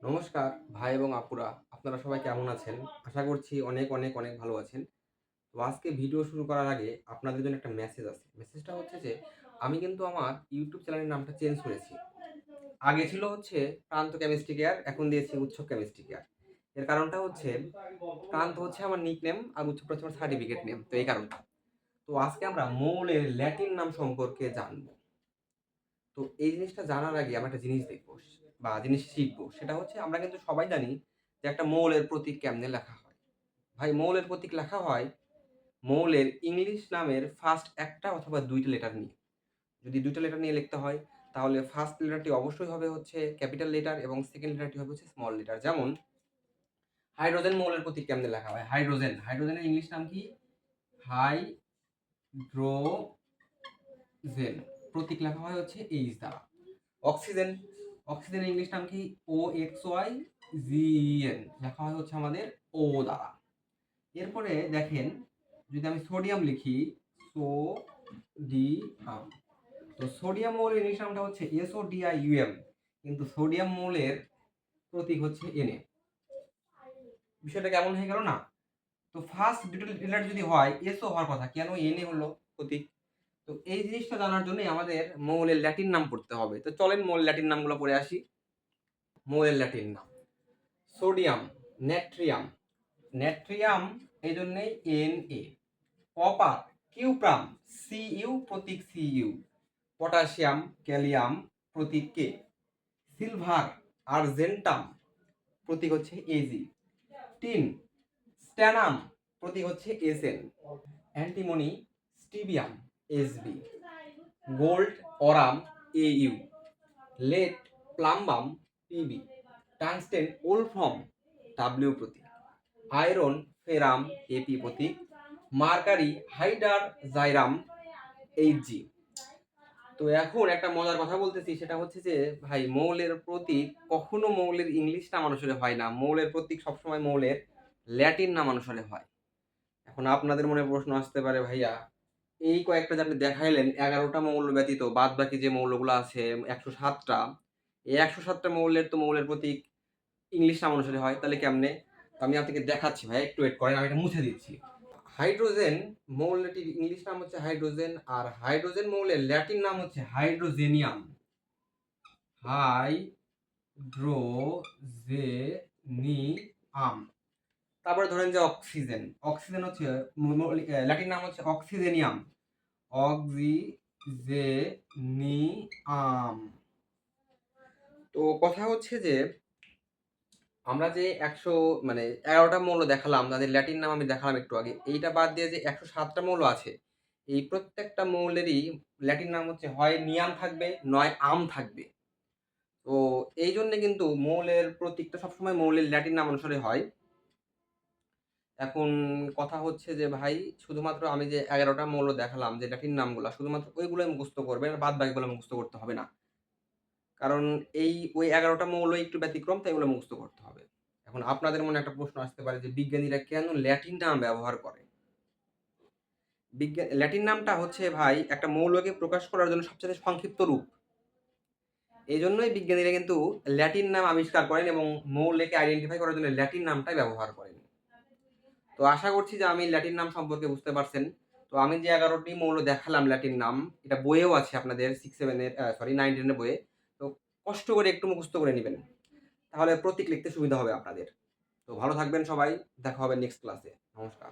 নমস্কার ভাই এবং আপুরা, আপনারা সবাই কেমন আছেন? আশা করছি অনেক অনেক অনেক ভালো আছেন। তো আজকে ভিডিও শুরু করার আগে আপনাদের জন্য একটা মেসেজ আছে। মেসেজটা হচ্ছে যে আমি কিন্তু আমার ইউটিউব চ্যানেলের নামটা চেঞ্জ করেছি। আগে ছিল হচ্ছে প্রান্ত কেমিস্ট্রি কেয়ার, এখন দিয়েছি উৎসব কেমিস্ট্রি কেয়ার। এর কারণটা হচ্ছে প্রান্ত হচ্ছে আমার নিকনেম আর উৎসবটা হচ্ছে আমার সার্টিফিকেট নেম। তো এই কারণটা। তো আজকে আমরা মৌলের ল্যাটিন নাম সম্পর্কে জানবো। তো এই জিনিসটা জানার আগে আমরা একটা জিনিস দেখবো বা জিনিস শিখবো। সেটা হচ্ছে আমরা কিন্তু সবাই জানি যে একটা মৌলের প্রতীক কেমনে লেখা হয়। ভাই মৌলের প্রতীক লেখা হয় মৌলের ইংলিশ নামের ফার্স্ট একটা অথবা ২ টা লেটার নিয়ে। যদি ২ টা লেটার নিয়ে লিখতে হয় তাহলে ফার্স্ট লেটারটি অবশ্যই হবে হচ্ছে ক্যাপিটাল লেটার এবং সেকেন্ড লেটারটি হবে হচ্ছে স্মল লেটার। যেমন হাইড্রোজেন মৌলের প্রতীক কেমনে লেখা হয়? হাইড্রোজেনের ইংলিশ নাম কি? হাইড্রোজেন। প্রতীক লেখা হয় হচ্ছে এইচ দ্বারা। অক্সিজেন অক্সিজেনের ইংলিশ নাম কি? OXYGEN লেখা হয় হচ্ছে আমাদের ও দ্বারা। এরপরে দেখেন, যদি আমি সোডিয়াম লিখি সোডিয়াম, তো সোডিয়াম মৌলের ইংলিশ নামটা হচ্ছে SODIUM, কিন্তু সোডিয়াম মৌলের প্রতীক হচ্ছে Na। বিষয়টা কেমন হয়ে গেল না? তো ফার্স্ট দুটো লেটার যদি হয় SO হওয়ার কথা, কেন Na হলো প্রতীক? তো এই জিনিসটা জানার জন্য আমাদের মৌলের ল্যাটিন নাম পড়তে হবে। তো চলেন মৌলের ল্যাটিন নামগুলো পড়ে আসি। মৌলের ল্যাটিন নাম: সোডিয়াম, নেট্রিয়াম, নেট্রিয়াম এই জন্যই Na। কপার, কিউপ্রাম, Cu প্রতীক Cu। পটাশিয়াম, ক্যালিয়াম প্রতীক K। সিলভার, আর্জেন্টাম প্রতীক হচ্ছে Ag। টিন, স্ট্যানাম প্রতীক হচ্ছে Sn। Antimony, stibium Sb। Gold, aurum Au। Lead, plumbum Pb। Tungsten, wolfram W প্রতীক। আয়রন, ফেরাম Ap প্রতীক। Mercury, hydrargyrum Hg। তো এখন একটা মজার কথা বলতেছি, সেটা হচ্ছে যে ভাই মৌলের প্রতীক কখনো মৌলের ইংলিশ নাম অনুসারে হয় না। মৌলের প্রতীক সবসময় মৌলের ল্যাটিন নাম অনুসারে হয়। এখন আপনাদের মনে প্রশ্ন আসতে পারে, ভাইয়া এই কয়েকটা যে আপনি দেখাইলেন 11টা মৌল ব্যতীত বাদ বাকি যে মৌলগুলো আছে 107টা, এই 107টা মৌলের তো মৌলের প্রতীক ইংলিশ নাম অনুসারে হয়, তাহলে কেমনে? আমি আপনাকে দেখাচ্ছি ভাই, একটু ওয়েট করেন, আমি এটা মুছে দিচ্ছি। হাইড্রোজেন মৌলটির ইংলিশ নাম হচ্ছে হাইড্রোজেন, আর হাইড্রোজেন মৌলের ল্যাটিন নাম হচ্ছে হাইড্রোজেনিয়াম। হাইড্রোজেনিয়াম। তারপরে ধরেন যে অক্সিজেন, অক্সিজেন হচ্ছে ল্যাটিন নাম হচ্ছে অক্সিজেনিয়াম। অক্সিজেনিয়াম। তো কথা হচ্ছে যে আমরা যে 11টা মৌল দেখালাম, তাদের ল্যাটিন নাম আমি দেখালাম একটু আগে। এইটা বাদ দিয়ে যে 107টা মৌল আছে, এই প্রত্যেকটা মৌলেরই ল্যাটিন নাম হচ্ছে হয় নিয়াম থাকবে, নয় আম থাকবে। তো এই জন্য কিন্তু মৌলের প্রতীকটা সবসময় মৌলের ল্যাটিন নাম অনুসারে হয়। এখন কথা হচ্ছে যে ভাই শুধুমাত্র আমি যে 11টা মৌল দেখালাম যে ল্যাটিন নামগুলা, শুধুমাত্র ওইগুলোই মুখস্থ করবেন, আর বাদ বাকিগুলো মুখস্থ করতে হবে না। কারণ ওই 11টা মৌল একটু ব্যতিক্রম, তাই এগুলো মুখস্থ করতে হবে। এখন আপনাদের মনে একটা প্রশ্ন আসতে পারে যে বিজ্ঞানীরা কেন ল্যাটিন নাম ব্যবহার করে? ল্যাটিন নামটা হচ্ছে ভাই একটা মৌলকে প্রকাশ করার জন্য সবচেয়ে সংক্ষিপ্ত রূপ। এই জন্যই বিজ্ঞানীরা কিন্তু ল্যাটিন নাম আবিষ্কার করেন এবং মৌলকে আইডেন্টিফাই করার জন্য ল্যাটিন নামটাই ব্যবহার করেন। তো আশা করছি যে আমি ল্যাটিন নাম সম্পর্কে বুঝতে পারছেন। তো আমি যে 11টি মৌল দেখালাম ল্যাটিন নাম, এটা বইয়েও আছে আপনাদের 9, 10 এর বইয়ে। তো কষ্ট করে একটু মুখস্থ করে নিবেন, তাহলে প্রতীক লিখতে সুবিধা হবে আপনাদের। তো ভালো থাকবেন সবাই, দেখা হবে নেক্সট ক্লাসে। নমস্কার।